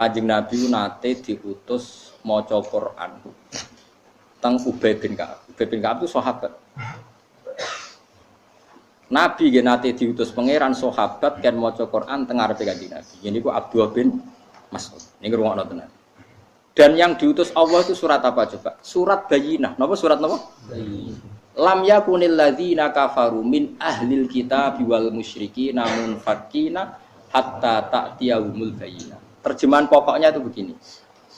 Kanjeng Nabi nate diutus maca Quran teng Ubay bin Ka'ab. Ubay bin Ka'ab itu sahabat. Nabi nggih nate diutus pangeran sahabat kan maca Quran teng ngarepe Kanjeng Nabi. Ini ku Abdullah bin Mas'ud. Niki rungokno tenan. Dan yang diutus Allah itu surat apa coba? Surat Bayyinah. Napa surat napa? Bayyinah. Lam yakunil ladzina kafaru min ahlil kitab wal musyrikin namun fakina hatta ta'tiyahumul bayyinah. Terjemahan pokoknya itu begini.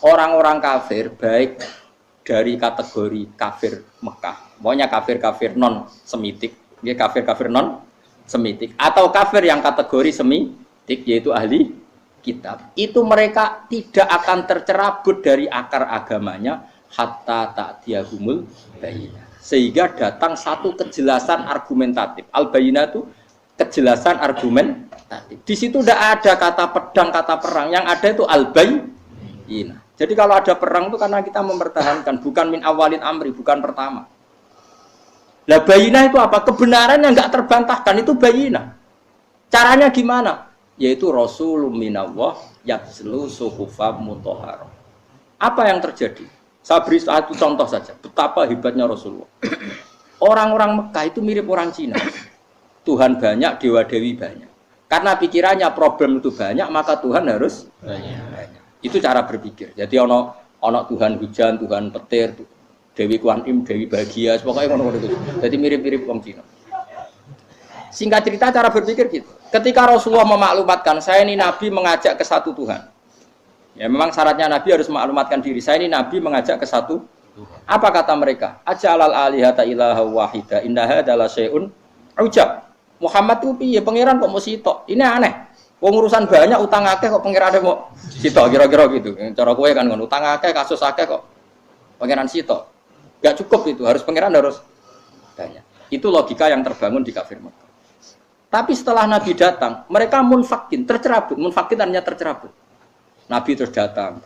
Orang-orang kafir baik dari kategori kafir Mekah, pokoknya kafir-kafir non semitik, ya kafir-kafir non semitik atau kafir yang kategori semitik yaitu ahli kitab. Itu mereka tidak akan tercerabut dari akar agamanya hatta ta'tiyahumul bayyinah. Sehingga datang satu kejelasan argumentatif. Al-bayyinah itu kejelasan argumentatif. Di situ tidak ada kata pedang, kata perang. Yang ada itu al-bayyinah. Jadi kalau ada perang itu karena kita mempertahankan, bukan min awalin amri, bukan pertama. Lah bayyinah itu apa? Kebenaran yang nggak terbantahkan itu bayyinah. Caranya gimana? Yaitu Rasulun minallah yatslu suhufam mutahharah. Apa yang terjadi? Saya beri satu contoh saja. Betapa hebatnya Rasulullah. Orang-orang Mekah itu mirip orang Cina. Tuhan banyak, dewa-dewi banyak. Karena pikirannya problem itu banyak, maka Tuhan harus banyak. Itu cara berpikir. Jadi ono Tuhan hujan, Tuhan petir, Dewi Kuan Im, Dewi Bahagia, pokoknya ono itu. Jadi mirip-mirip orang Cina. Singkat cerita cara berpikir gitu. Ketika Rasulullah memaklumatkan, saya ini Nabi mengajak ke satu Tuhan. Ya memang syaratnya Nabi harus memaklumatkan diri. Saya ini Nabi mengajak ke satu Tuhan. Apa kata mereka? Aja'alal alihata ilaha wahida innaha adalah syai'un ujab. Muhammad itu piye pangeran kok mau sitok? Ini aneh. Wong urusan banyak utang akeh kok pangeran mau sitok kira-kira gitu. Cara kowe kan ngono, utang akeh kasus akeh kok pangeran sitok. Enggak cukup itu, harus pangeran harus banyak. Itu logika yang terbangun di kafir Mekah. Tapi setelah Nabi datang, mereka munfakin, tercerabut. Munfakin artinya tercerabut. Nabi terus datang.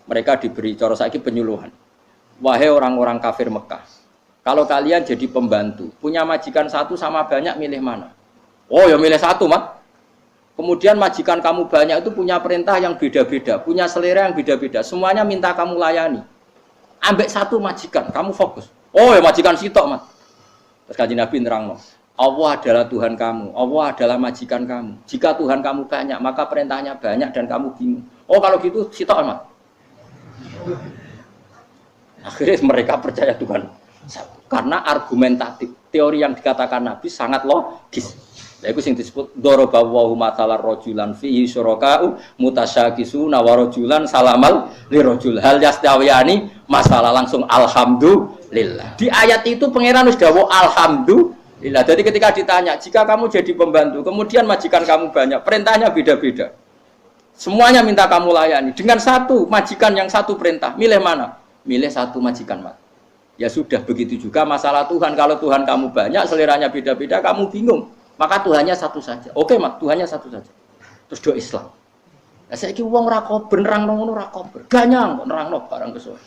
Mereka diberi cara saiki penyuluhan. Wahai orang-orang kafir Mekah, kalau kalian jadi pembantu, punya majikan satu sama banyak milih mana? Oh ya milih satu mat. Kemudian majikan kamu banyak itu punya perintah yang beda-beda, punya selera yang beda-beda. Semuanya minta kamu layani. Ambek satu majikan, kamu fokus. Oh ya majikan sitok mat. Terus Kanjeng Nabi nerangno. Allah adalah Tuhan kamu, Allah adalah majikan kamu. Jika Tuhan kamu banyak, maka perintahnya banyak dan kamu bingung. Oh kalau gitu sitok mat. Akhirnya mereka percaya Tuhan. Karena argumentatif, teori yang dikatakan Nabi sangat logis. Itu yang disebut dorobawahu matalar rojulan fihi syuraka'u mutasyakisuna wa rojulan salamal li rojul hal yastawiyani masalah langsung alhamdulillah. Di ayat itu pangeran sudah dawuh alhamdulillah. Jadi ketika ditanya, jika kamu jadi pembantu, kemudian majikan kamu banyak, perintahnya beda-beda. Semuanya minta kamu layani. Dengan satu majikan yang satu perintah, milih mana? Milih satu majikan mat. Ya sudah begitu juga masalah Tuhan. Kalau Tuhan kamu banyak, seleranya beda-beda, kamu bingung. Maka Tuhannya satu saja. Oke mat, Tuhannya satu saja. Terus doa Islam. Nah, saya kira uang rakober, nerang ngono rakober. Ganyang kok nerang barang kesuwen.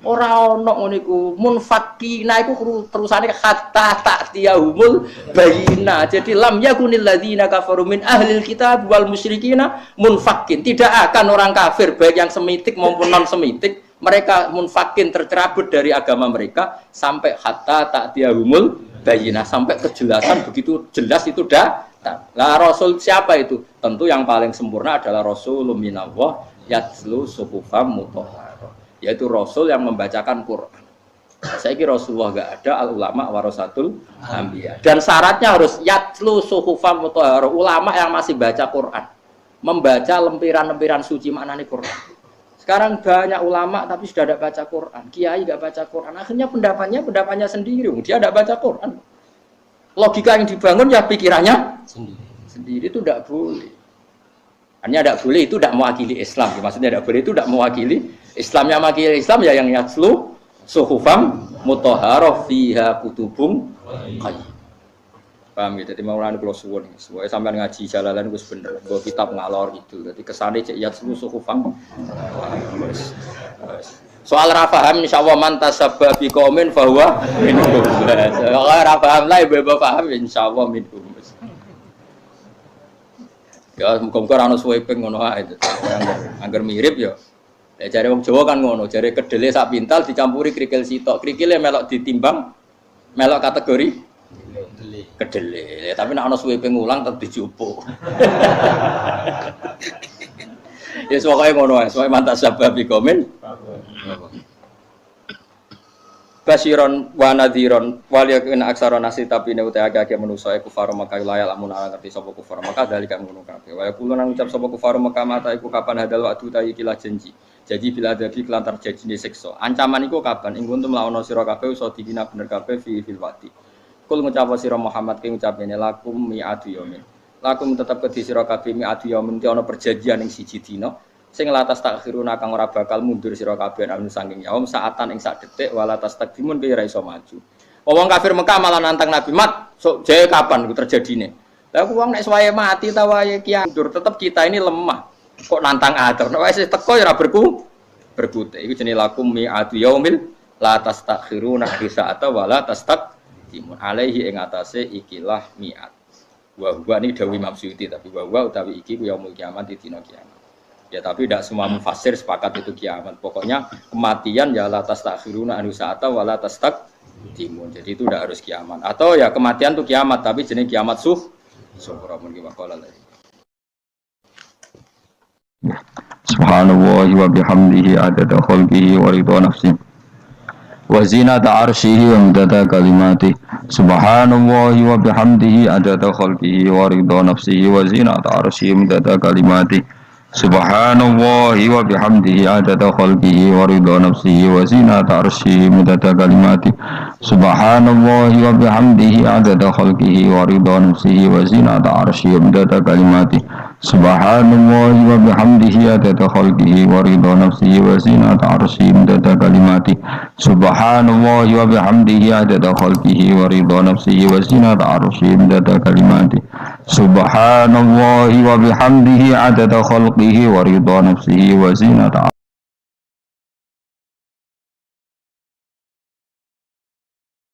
Ora ono ngono iku munfakina iku terusane hatta ta'tiyahumul bayyinah. Jadi lam yakunil ladzina kafaru min ahlil kitab wal musyrikina munfakin. Tidak akan orang kafir baik yang semitik maupun non semitik mereka munfakin tercerabut dari agama mereka sampai hatta ta'tiyahumul bayyinah, sampai kejelasan begitu jelas itu datang. Lah Rasul siapa itu? Tentu yang paling sempurna adalah Rasulun minallah yatslu suhufam mutahharah, yaitu Rasul yang membacakan Quran. Saya kira Rasulullah enggak ada, al ulama warasatul anbiya. Dan syaratnya harus yatslu suhufam mutahharah, ulama yang masih baca Quran, membaca lempiran-lempiran suci maknane Quran. Sekarang banyak ulama tapi sudah tidak baca Quran, kiai tidak baca Quran, akhirnya pendapatnya sendiri, dia tidak baca Quran. Logika yang dibangun ya pikirannya sendiri itu tidak boleh. Hanya tidak boleh itu tidak mewakili Islam, maksudnya tidak boleh itu tidak mewakili Islam. Yang mewakili Islam ya yang yatslu suhufam mutahharah fiha kutubum qayyim. Paham gitu, jadi maulana kula suwun. Suwe sampean ngaji jalalan wis bener, nggo kitab ngalor gitu. Dadi kesane cek yatslu suhufam. Soal ra paham insyaallah man tasabba bi qaumin fa huwa minhum. Soal ra paham lah ibu paham insyaallah minhum. Ya muga-muga ora ono sweeping ngono ae. Angger mirip ya. Lah jare wong Jawa kan ngono, jare kedele sak pintal dicampuri krikil sitok. Krikile melok ditimbang melok kategori kedele. Tapi nek ana sweeping ulang tetep dijupuk. Ya pokoke ngono ae, soe mantas sabab komen. Basiron wa nadhiron wal yakin aksara nasi tapi ne uta agak manusa iku faro Mekah layal lamun ora ngerti sapa kufar Mekah dalika ngono kabeh. Wa yaqulu nang ucap sapa kufar Mekah mata iku kapan hadal waktu ta iki lah janji. Jadi bila dadi kelantar janjine siksa. Ancaman iku kapan ing kuntum lawana sira kabeh iso dikina bener kabeh fil wati. Kul ngucap sira Muhammad ki ngucapene lakum mi'atu yaumin. Lakum tetep kedhi sira kabeh mi'atu yaumin ki ana perjanjian ing siji dina. Sing latas takhiruna kang ora bakal mundur sira kabeh anu saking yaum saatan ing sak detik wala tas takdimun ki ora iso maju. Wong kafir Mekah malah nantang Nabi Mat, sok jae kapan iku terjadine. Lah aku wong nek suwaye mati ta wae ki mundur, tetep kita ini lemah. Kok nantang atur. Nek wis teko ya ora berkute. Iku jenenge lakum mi'atu yaumil la tas takhiruna fi sa'ata wala tas takdimun alaihi ing atase ikilah mi'at. Wa huwa ni dawuh Imam Suyuti tapi wa utawi iki ku yaumul kiamat di dina kiamat. Ya tapi tidak semua mufasir sepakat itu kiamat. Pokoknya kematian ya la tastakhiruna anu sa'ata wa la tastaqdimun. Jadi itu tidak harus kiamat. Atau ya kematian itu kiamat tapi jenis kiamat suhra mun ki waqala. Subhanallah wa bihamdihi adada khalqihi wa ridha nafsihi wa zinata arsyihi wa midada kalimatihi. Subhanallah wa bihamdihi adada khalqihi wa ridha nafsihi wa zinata arsyihi wa midada kalimatihi. Subhanallah wa bihamdihi adada khalqihi wa ridha nafsihi wa zinata arsyihi midada kalimati. Subhanallah wa bihamdihi adada khalqihi wa ridha nafsihi wa zinata arsyihi midada kalimati. Subhanallah wa bihamdihi adada khalqihi wa ridha nafsihi wa zinata arsyihi midada kalimati. Subhanallah wa bihamdihi adada khalqihi wa ridha nafsihi wa zinata arsyihi midada kalimati. Subhanallah wa bihamdihi adada khalqihi wa ridha nafsihi wa zinata